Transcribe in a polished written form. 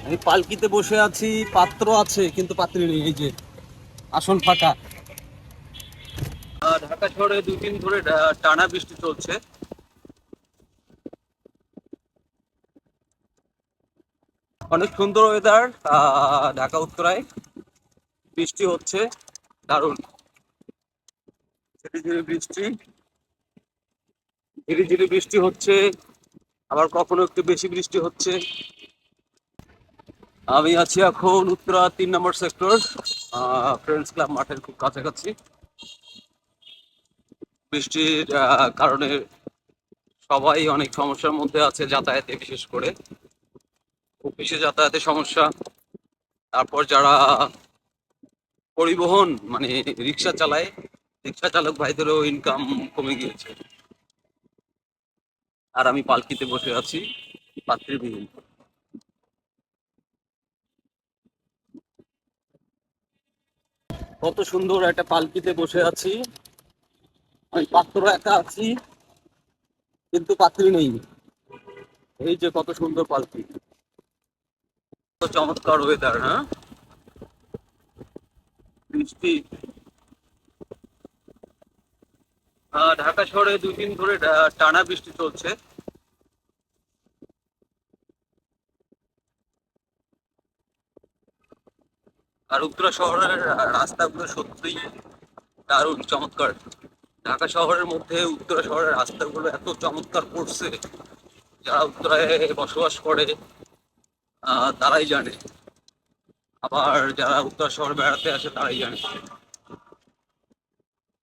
আমি পালকিতে বসে আছি, পাত্র আছে কিন্তু পাত্রী নেই। এই যে আসন ফাঁকা। ঢাকা শহরে 2 দিন ধরে টানা বৃষ্টি চলছে। অনেক সুন্দর ওয়েদার। ঢাকা উত্তরায় বৃষ্টি হচ্ছে, দারুণ। ঝিরি ঝিরি বৃষ্টি, ঝিরি ঝিরি বৃষ্টি হচ্ছে, আবার কখনো একটু বেশি বৃষ্টি হচ্ছে। আমি আছি এখন উত্তরা 3 নম্বর সেক্টর, ফ্রেন্ডস ক্লাব মাঠের খুব কাছাকাছি। বৃষ্টির কারণে সবাই অনেক সমস্যার মধ্যে আছে, যাতায়াতে বিশেষ করে খুব বেশি যাতায়াতের সমস্যা। তারপর যারা পরিবহন মানে রিক্সা চালায়, রিক্সা চালক ভাইদেরও ইনকাম কমে গিয়েছে। আর আমি পালকিতে বসে আছি, পাত্রীবিহীন। কত সুন্দর একটা পালকিতে বসে আছি, আমি পাত্র একা আছি কিন্তু পাত্রী নেই। এই যে কত সুন্দর পালকি, কত চমৎকার ওয়েদার। হ্যাঁ, বৃষ্টি। ঢাকা শহরে 2 দিন ধরে টানা বৃষ্টি চলছে। আর উত্তরা শহরের রাস্তাগুলো সত্যিই দারুণ চমৎকার। ঢাকা শহরের মধ্যে উত্তরা শহরের রাস্তাগুলো এত চমৎকার করছে, যারা উত্তরায় বসবাস করে তারাই জানে, আবার যারা উত্তরা শহরে বেড়াতে আসে তারাই জানে।